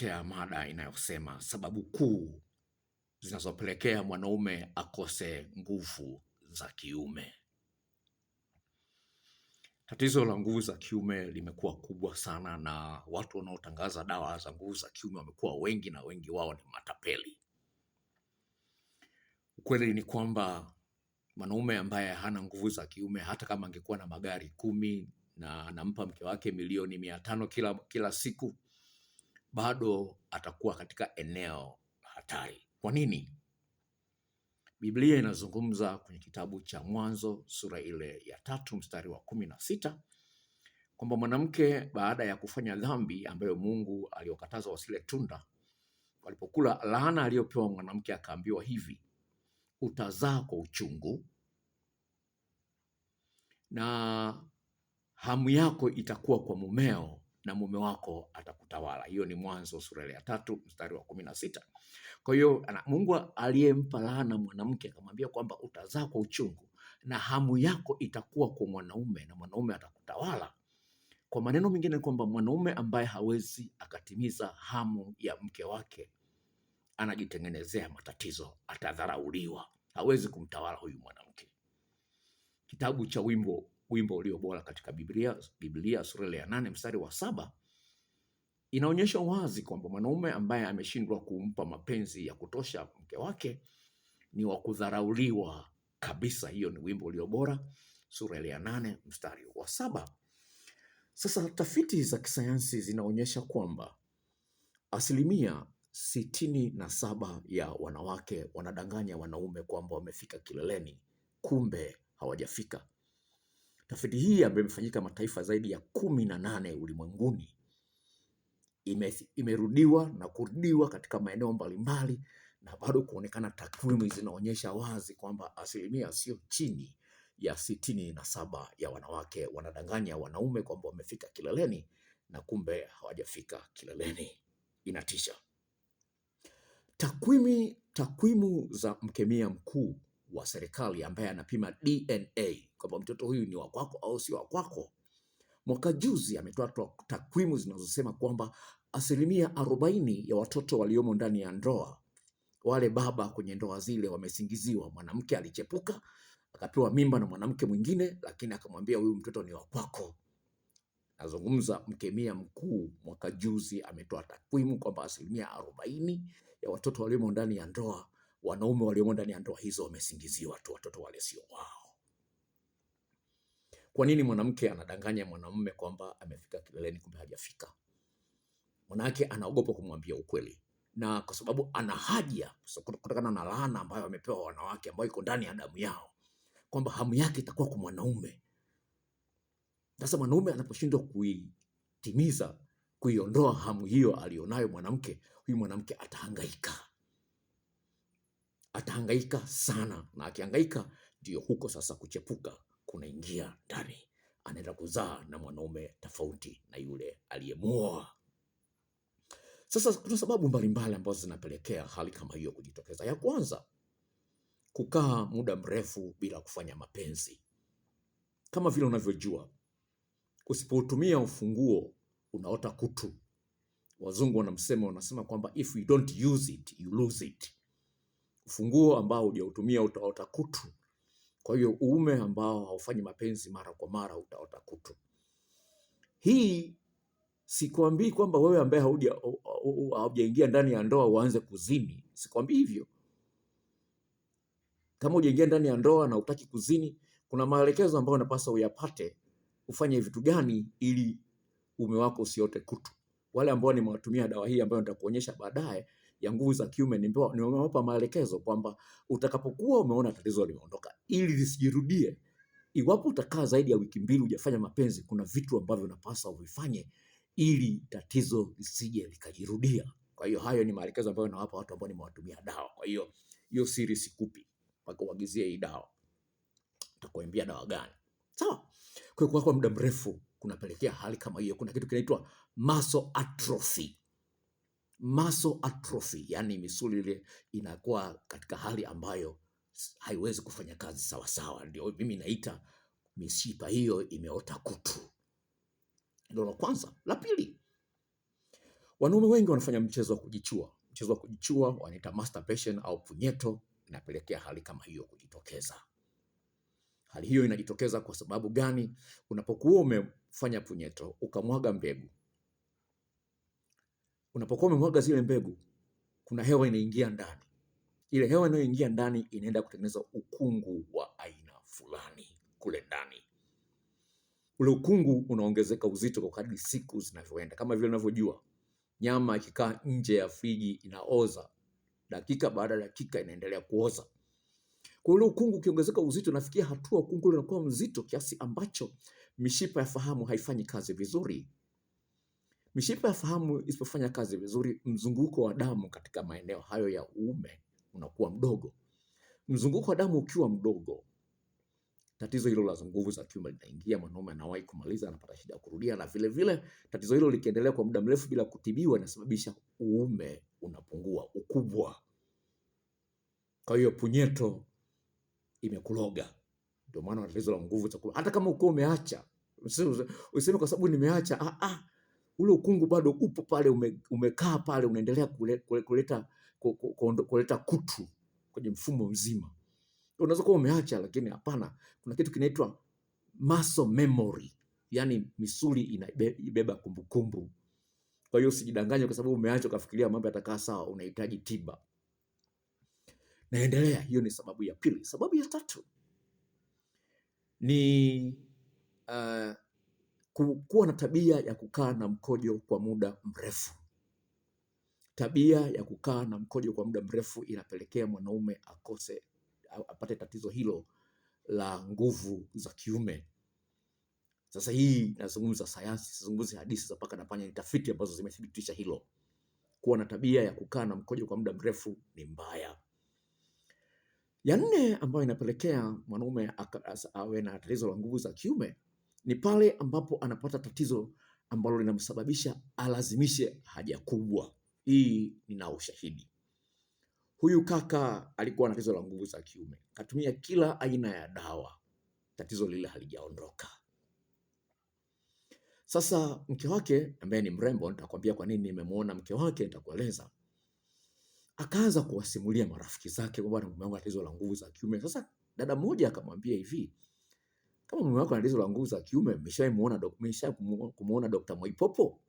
nakuletea mada inayosema sababu kuu zinazopelekea mwanaume akose nguvu za kiume. Tatizo la nguvu za kiume limekuwa kubwa sana, na watu wanaotangaza dawa za nguvu za kiume wamekuwa wengi, na wengi wao ni matapeli. Ukweli ni kwamba mwanaume ambaye hana nguvu za kiume, hata kama angekuwa na magari 10 na anampa mke wake milioni 500 kila siku, bado atakuwa katika eneo hatari. Kwa nini? Biblia inazungumza kwenye kitabu cha Mwanzo sura ile ya 3 mstari wa 16 kwamba mwanamke baada ya kufanya dhambi ambayo Mungu aliokataza wasile tunda, walipokula, laana aliyopewa mwanamke akaambiwa hivi: utazaa kwa uchungu na hamu yako itakuwa kwa mumeo na mume wako atakutawala. Hiyo ni Mwanzo sura ya 3 mstari wa 16. Kwa hiyo Mungu aliyempa laana mwanamke akamwambia kwamba utazaa kwa uchungu na hamu yako itakuwa kwa mwanaume na mwanaume atakutawala. Kwa maneno mengine kwamba mwanaume ambaye hawezi akatimiza hamu ya mke wake anajitengenezea matatizo, atadharauliwa, hawezi kumtawala huyu mwanamke. Kitabu cha Wimbo Ulio Bora katika Biblia sura ya 8 mstari wa 7 inaonyesha wazi kwamba mwanaume ambaye ameshindwa kumpa mapenzi ya kutosha mke wake ni wa kudharauliwa kabisa. Hiyo ni Wimbo Ulio Bora sura ya 8 mstari wa 7. Sasa tafiti za kisayansi zinaonyesha kwamba 67% ya wanawake wanadanganya wanaume kwamba wamefika kileleni, kumbe hawajafika. Tafiti hii ambayo imefanyika mataifa zaidi ya 18 ulimwenguni imerudiwa na kurudiwa katika maeneo mbalimbali, na bado kuonekana takwimu zinaonyesha wazi kwamba asilimia sio chini ya 67 ya wanawake wanadanganya wanaume kwamba wamefika kileleni na kumbe hawajafika kileleni. Inatisha. Takwimu za mkemia mkuu wa serikali ambaye anapima DNA kwamba mtoto huyu ni wa kwako au sio wa kwako, mwaka juzi ametoa takwimu zinazosema kwamba 40% ya watoto waliomo ndani ya ndoa, wale baba kwenye ndoa zile wamesingiziwa. Mwanamke alichepuka akapewa mimba na mwanamke mwingine, lakini akamwambia huyu mtoto ni wa kwako. Nazungumza mkemia mkuu mwaka juzi ametoa takwimu kwamba 40% ya watoto waliomo ndani ya ndoa, wanaume waliomo ndani ya ndoa hizo wamesingiziwa tu, watoto wale sio wao. Kwa nini mwanamke anadanganya mwanamume kwamba amefika kileleni kumbe hajafika? Mwanamke anaogopa kumwambia ukweli, na kwa sababu ana haja kutokana na laana ambayo amepewa wanawake, ambayo iko ndani ya damu yao, kwamba hamu yake itakuwa kwa mwanaume. Sasa mwanaume anaposhindwa kuitimiza, kuiondoa hamu hiyo alionayo mwanamke, huyu mwanamke atahangaika sana, na akihangaika ndio huko sasa kuchepuka kunaingia ndani, anaenda kuzaa na mwanaume tofauti na yule aliyemuoa. Sasa kuna sababu mbalimbali ambazo zinapelekea hali kama hiyo kujitokeza. Ya kwanza, kukaa muda mrefu bila kufanya mapenzi. Kama vile unavyojua, usipotumia ufunguo unaota kutu. Wazungu wanasema kwamba if you don't use it, you lose it. Ufunguo ambao hujautumia utaota kutu. Kwa hiyo uume ambao haufanyi mapenzi mara kwa mara utaota kutu. Hii sikwambii kwamba wewe ambaye haujaingia ndani ya ndoa uanze kuzini. Sikwambii hivyo. Kama hujaingia ndani ya ndoa na hutaki kuzini, kuna maelekezo ambayo unapaswa uyapate, ufanye vitu gani ili uume wako usiote kutu. Wale ambao nimewatumia dawa hii ambayo nitakuonyesha baadaye ya nguvu za kiume, nimewapa maelekezo kwamba utakapokuwa umeona tatizo limeondoka, ili lisijirudie, iwapo utakaa zaidi ya wiki 2 hujafanya mapenzi, kuna vitu ambavyo unapaswa uvifanye ili tatizo lisije likajirudia. Kwa hiyo hayo ni maelekezo ambayo nawapa watu ambao nimewatumia dawa. Kwa hiyo hiyo siri sikupi mpaka uagizie hii dawa. Nitakuambia dawa gani. Sawa? Kwa muda mrefu kunapelekea hali kama hiyo. Kuna kitu kinaitwa muscle atrophy. Muscle atrophy, yani misuli ile inakuwa katika hali ambayo haiwezi kufanya kazi sawa sawa. Ndio mimi naita mishipa hiyo imeota kutu. Ndio la kwanza. La pili, Wanaume wengi wanafanya mchezo wa kujichua. Mchezo wa kujichua wanaita masturbation au punyeto, inapelekea hali kama hiyo kujitokeza. Hali hiyo inajitokeza kwa sababu gani? Unapokuwa umefanya punyeto ukamwaga mbegu, unapokuwa umemwaga zile mbegu, kuna hewa inaingia ndani. Ile hewa inayoingia ndani inaenda kutengeneza ukungu wa aina fulani kule ndani. Ule ukungu unaongezeka uzito kwa kadri siku zinavyoenda. Kama vile unavyojua nyama ikikaa nje ya friji inaoza, dakika baada ya dakika inaendelea kuoza. Kwa ule ukungu ukiongezeka uzito, nafikia hatua ukungu ule unakuwa mzito kiasi ambacho mishipa ya fahamu haifanyi kazi vizuri. Mishipa ya fahamu isipofanya kazi vizuri, mzunguko wa damu katika maeneo hayo ya uume unakuwa mdogo. Mzunguko wa damu ukiwa mdogo, tatizo hilo la nguvu za kiume linaingia. Mwanaume anawahi kumaliza, anapata shida ya kurudia, na vile vile tatizo hilo likiendelea kwa muda mrefu bila kutibiwa, inasababisha uume unapungua ukubwa. Kwa hiyo punyeto imekuloga. Ndio maana tatizo la nguvu za kiume, hata kama uko umeacha, useme kwa sababu nimeacha, ule ukungu bado upo pale, umekaa pale, unaendelea kuleta kutu kwenye mfumo mzima. Unaweza kuwa umeacha, lakini hapana, kuna kitu kinaitwa muscle memory, yani misuli inabeba kumbukumbu. Kwa hiyo usijidanganye kwa sababu umeacha ukafikiria mambo yatakaa sawa, unahitaji tiba. Naendelea, hiyo ni sababu ya pili. Sababu ya tatu ni kuwa na tabia ya kukaa na mkojo kwa muda mrefu. Tabia ya kukaa na mkojo kwa muda mrefu inapelekea mwanaume apate tatizo hilo la nguvu za kiume. Sasa hii nazungumza sayansi, sizungumzi hadithi za paka na panya, ni tafiti ambazo zimethibitisha hilo. Kuwa na tabia ya kukaa na mkojo kwa muda mrefu ni mbaya. Ya nne ambayo inapelekea mwanaume awe na tatizo la nguvu za kiume ni pale ambapo anapata tatizo ambalo linamsababisha alazimishe haja kubwa. Hii nina ushahidi. Huyu kaka alikuwa na tatizo la nguvu za kiume, katumia kila aina ya dawa, tatizo lile halijaondoka. Sasa mke wake ambaye ni mrembo, nitakwambia kwa nini nimemuona mke wake, nitakueleza. Akaanza kuwasimulia marafiki zake kwamba mume wangu ana tatizo la nguvu za kiume. Sasa dada mmoja akamwambia hivi, kama mume wako ana tatizo la nguvu za kiume, umeshamuona Dr. Mwaipopo?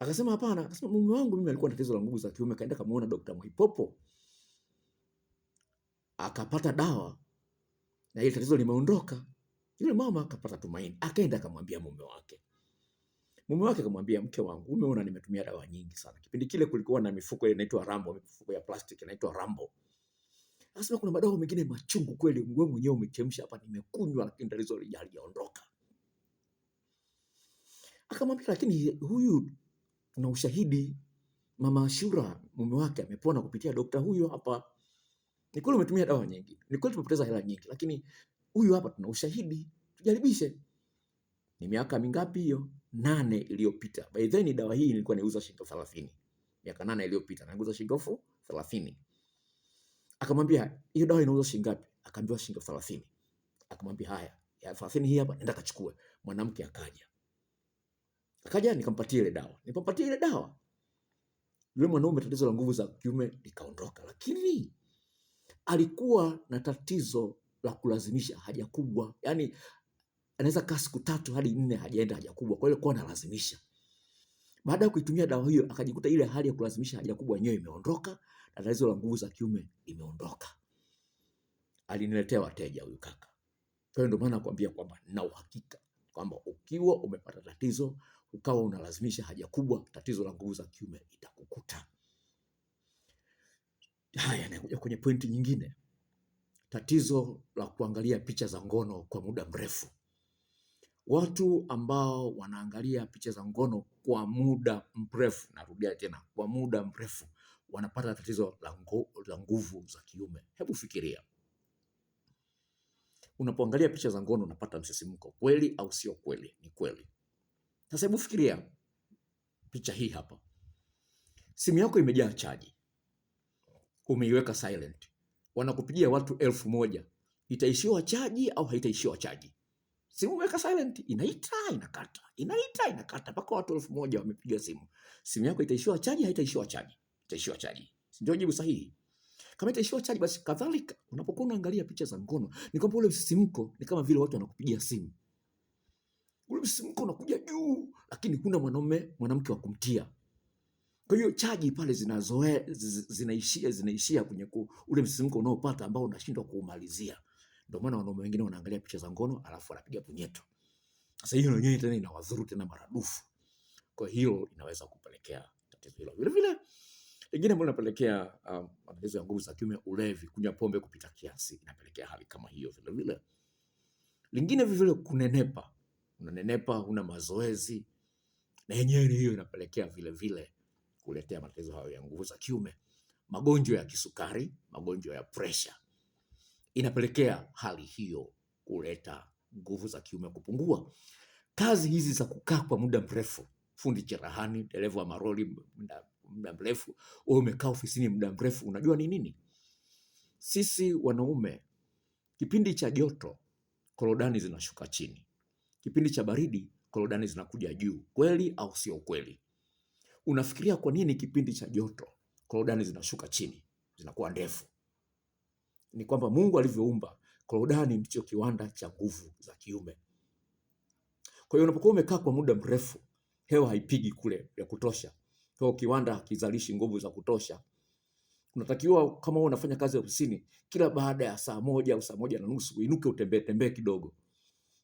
Akasema hapana. Akasema mume wangu mimi alikuwa na tatizo la nguvu za kiume, kaenda kumuona Dr. Mwaipopo, akapata dawa na ile tatizo limeondoka. Yule mama akapata tumaini, akaenda akamwambia mume wake. Mume wake akamwambia, mke wangu, umeona nimetumia dawa nyingi sana. Kipindi kile kulikuwa na mifuko ile inaitwa Rambo, mifuko ya plastiki inaitwa Rambo. Akasema kuna madawa mengine machungu kweli, wewe mwenyewe umechemsha hapa, nimekunywa lakini tatizo halijaondoka. Akamwambia, lakini huyu tuna ushahidi, Mama Ashura mume wake amepona kupitia daktari huyu hapa. Ni kweli umetumia dawa nyingi, ni kweli tumepoteza hela nyingi, lakini huyu hapa tuna ushahidi, tujaribishe. Ni miaka mingapi hiyo? 8 iliyopita. By then dawa hii nilikuwa nauza shilingi 30. Miaka 8 iliyopita nauza shilingi 30. Akamwambia, hiyo dawa inauza shilingi ngapi? Akaambiwa shilingi 30. Akamwambia, haya, ya 30 hii hapa, nenda kachukue. Mwanamke akaja nikampatia ile dawa. Nipapatia ile dawa, yule mwanaume tatizo la nguvu za kiume likaondoka, lakini alikuwa na tatizo la kulazimisha haja kubwa. Yani anaweza kaa siku 3 hadi 4 hajaenda haja kubwa, kwa hiyo kwa analazimisha. Baada ya kuitumia dawa hiyo akajikuta ile hali ya kulazimisha haja kubwa yenyewe imeondoka na tatizo la nguvu za kiume limeondoka. Aliniletea wateja huyu kaka. Kwa hiyo ndio maana nakwambia kwamba na uhakika kwamba ukiwa umepata tatizo ukawa unalazimisha haja kubwa, tatizo la nguvu za kiume itakukuta. Haya, nakuja kwenye pointi nyingine. Tatizo la kuangalia picha za ngono kwa muda mrefu. Watu ambao wanaangalia picha za ngono kwa muda mrefu, narudia tena, kwa muda mrefu, wanapata tatizo la nguvu za kiume. Hebu fikiria, unapoangalia picha za ngono unapata msisimko, kweli au sio kweli? Ni kweli. Sasa hebu fikiria picha hii hapa. Simu yako imejaa chaji, umeiweka silent, wanakupigia watu 1000. Itaishiwa chaji au haitaishiwa chaji? Simu weka silent, inaita inakata, inaita inakata, mpaka watu 1000 wamepiga simu. Simu yako itaishiwa chaji, haitaishiwa chaji? Itaishiwa chaji. Ndio jibu sahihi. Kama itaishiwa chaji, basi kadhalika unapokuwa unaangalia picha za ngono, ni kwamba ule msisimko ni kama vile watu wanakupigia simu. Ule msisimko unakuja juu, lakini kuna mwanamke wa kumtia. Kwa hiyo chaji pale zinaishia kwenye ule msisimko unaopata ambao unashindwa kuumalizia. Ndio maana wanaume wengine wanaangalia picha za ngono alafu wanapiga punyeto. Sasa hiyo yenyewe tena inawadhuru tena maradufu. Kwa hiyo inaweza kupelekea tatizo hilo. Vile vile lingine ambalo linapelekea matatizo ya nguvu za kiume, ulevi, kunywa pombe kupita kiasi, inapelekea hali kama hiyo. Vile vile lingine vile kunenepa. Unanenepa, huna mazoezi, na yenyewe hiyo inapelekea vile vile kuletea matatizo hayo ya nguvu za kiume. Magonjwa ya kisukari, magonjwa ya pressure, inapelekea hali hiyo kuleta nguvu za kiume kupungua. Kazi hizi za kukaa kwa muda mrefu, fundi cherehani, dereva wa maroli muda mrefu, wewe umekaa ofisini muda mrefu, unajua ni nini? Sisi wanaume, kipindi cha joto korodani zinashuka chini, kipindi cha baridi korodani zinakuja juu. Kweli au sio kweli? Unafikiria kwa nini kipindi cha joto korodani zinashuka chini, zinakuwa ndefu? Ni kwamba Mungu alivyoumba korodani ndicho kiwanda cha nguvu za kiume. Kwa hiyo unapokuwa umekaa kwa muda mrefu, hewa haipigi kule ya kutosha. Kwa kiwanda hakizalishi nguvu za kutosha. Unatakiwa kama unafanya kazi ofisini, kila baada ya saa 1 au saa 1:30 uinuke utembee kidogo.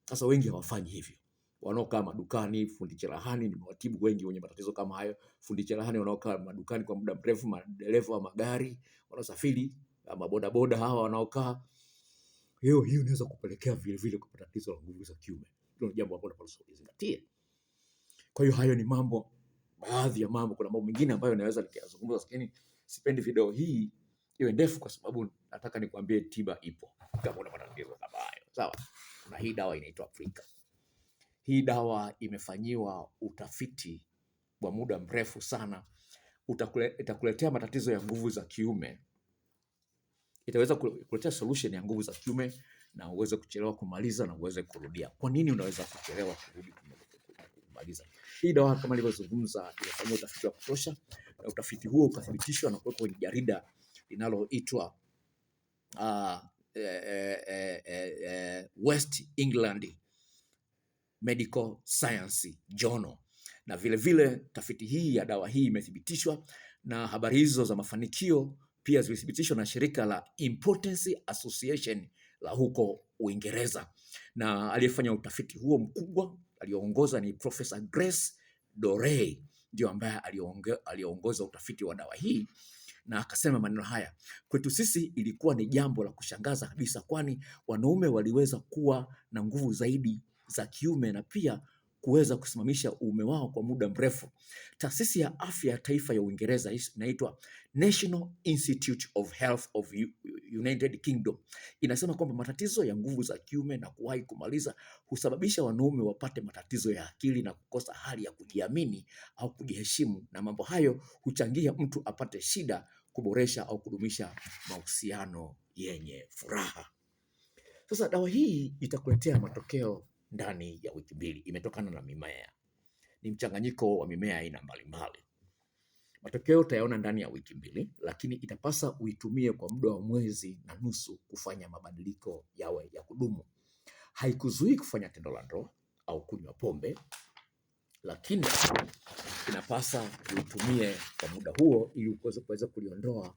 Sasa wengi hawafanyi hivyo. Wanaokaa madukani, fundi cherehani, ni watibu wengi wenye matatizo kama hayo. Fundi cherehani wanaokaa madukani kwa muda mrefu, madereva wa magari, wanaosafiri, mabodaboda hawa wanaokaa, hiyo inaweza kupelekea vile vile kupata tatizo la nguvu za kiume. Hilo ni jambo ambalo tunapaswa kuzingatia. Kwa hiyo hayo ni baadhi ya mambo. Kuna mambo mengine ambayo naweza nikazungumza, lakini sipendi video hii iwe ndefu kwa sababu nataka nikwambie tiba ipo kama una matatizo kama hayo. Sawa? Na hii dawa inaitwa Afrika. Hii dawa imefanyiwa utafiti wa muda mrefu sana. Itakuletea matatizo ya nguvu za kiume. Itaweza kuletea solution ya nguvu za kiume na uweze kuchelewa kumaliza na uweze kurudia. Kwa nini unaweza kuchelewa kurudi kumaliza? Hii dawa kama nilivyozungumza imefanywa utafiti wa kutosha, na utafiti huo ukathibitishwa na kuwekwa kwenye jarida linaloitwa West England Medical Science Journal. Na vile vile tafiti hii ya dawa hii imethibitishwa, na habari hizo za mafanikio pia zimethibitishwa na shirika la Impotence Association la huko Uingereza. Na aliyefanya utafiti huo mkubwa aliongoza ni Professor Grace Dorey, ndio ambaye aliongoza utafiti wa dawa hii, na akasema maneno haya: kwetu sisi ilikuwa ni jambo la kushangaza kabisa, kwani wanaume waliweza kuwa na nguvu zaidi za kiume na pia kuweza kusimamisha uume wao kwa muda mrefu. Taasisi ya afya ya taifa ya Uingereza inaitwa National Institute of Health of United Kingdom inasema kwamba matatizo ya nguvu za kiume na kuwahi kumaliza husababisha wanaume wapate matatizo ya akili na kukosa hali ya kujiamini au kujiheshimu, na mambo hayo huchangia mtu apate shida kuboresha au kudumisha mahusiano yenye furaha. Sasa dawa hii itakuletea matokeo ndani ya wiki 2. Imetokana na mimea, ni mchanganyiko wa mimea aina mbalimbali. Matokeo utayaona ndani ya wiki 2, lakini itapasa uitumie kwa muda wa 1.5 mwezi kufanya mabadiliko yawe ya kudumu. Haikuzuii kufanya tendo la ndoa au kunywa pombe, lakini inapasa uitumie kwa muda huo ili uweze kuliondoa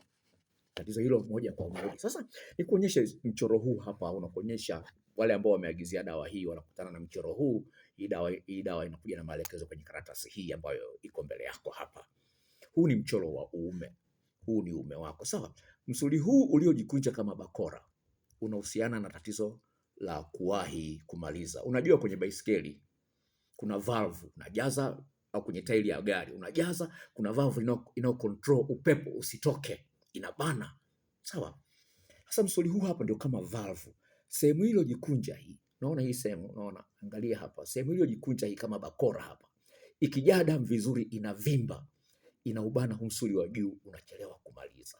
tatizo hilo moja kwa moja. Sasa nikuonyeshe mchoro huu hapa, unakuonyesha wale ambao wameagizia dawa hii wanakutana na mchoro huu. Hii dawa inakuja na maelekezo kwenye karatasi hii ambayo iko mbele yako hapa. Huu ni mchoro wa uume. Huu ni uume wako. Sawa? Msuli huu uliojikunja kama bakora unahusiana na tatizo la kuwahi kumaliza. Unajua kwenye baiskeli kuna valve unajaza, au kwenye tairi ya gari unajaza, kuna valve ina control upepo usitoke, inabana. Sawa? Sasa msuli huu hapa ndio kama valve. Sehemu hilo jikunja hii. Unaona hii sehemu, unaona? Angalia hapa. Sehemu hilo jikunja hii kama bakora hapa. Ikijaa damu vizuri inavimba. Inaubana huu msuli wa juu, unachelewa kumaliza.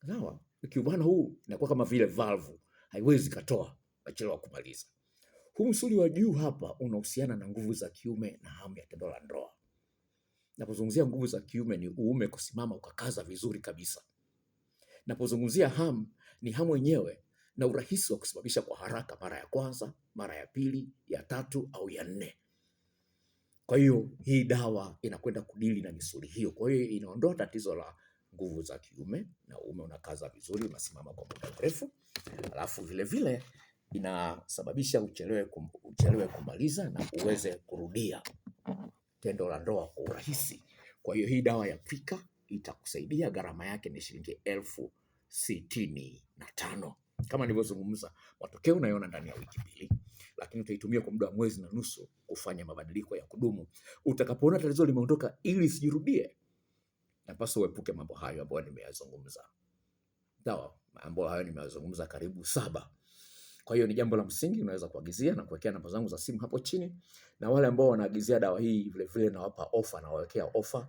Sawa? Ikiubana huu inakuwa kama vile valve, haiwezi katoa, unachelewa kumaliza. Huu msuli wa juu hapa unahusiana na nguvu za kiume na hamu ya tendo la ndoa. Napozungumzia nguvu za kiume ni uume kusimama ukakaza vizuri kabisa. Napozungumzia hamu ni hamu yenyewe na urahisi wa kusababisha kwa haraka, mara ya kwanza, mara ya pili, ya tatu au ya nne. Kwa hiyo hii dawa inakwenda kudili na misuli hiyo. Kwa hiyo inaondoa tatizo la nguvu za kiume na uume unakaza vizuri, unasimama kwa muda mrefu. Alafu vile vile inasababisha uchelewe kumaliza na uweze kurudia tendo la ndoa kwa urahisi. Kwa hiyo hii dawa ya Pika itakusaidia. Gharama yake ni shilingi 65,000. Kama nilivyozungumza, matokeo unayoona ndani ya wiki 2, lakini utaitumia kwa muda wa mwezi na nusu kufanya mabadiliko ya kudumu. Utakapoona tatizo limeondoka, ili sijirudie, napaswa uepuke mambo hayo ambayo nimeyazungumza. Sawa, mambo hayo nimeyazungumza karibu 7. Kwa hiyo ni jambo la msingi. Unaweza kuagizia na kuwekea namba zangu za simu hapo chini, na wale ambao wanaagizia dawa hii vile vile nawapa ofa, na wawekea ofa.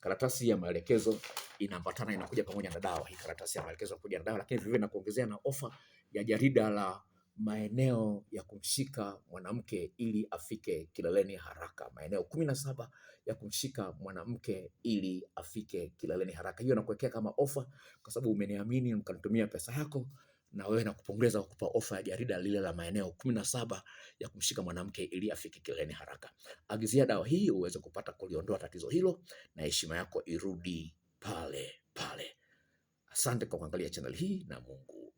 Karatasi ya maelekezo inaambatana, inakuja pamoja na dawa hii. Karatasi ya maelekezo inakuja na dawa, lakini vile vile nakuongezea na ofa ya jarida la maeneo ya kumshika mwanamke ili afike kileleni haraka. Maeneo 17 ya kumshika mwanamke ili afike kileleni haraka. Hiyo nakuwekea kama ofa kwa sababu umeniamini ukanitumia pesa yako, na wewe nakupongeza kwa kupa ofa ya jarida lile la maeneo 17 ya kumshika mwanamke ili afike kileleni haraka. Agizia dawa hii uweze kupata kuliondoa tatizo hilo na heshima yako irudi pale pale. Asante kwa kuangalia channel hii na Mungu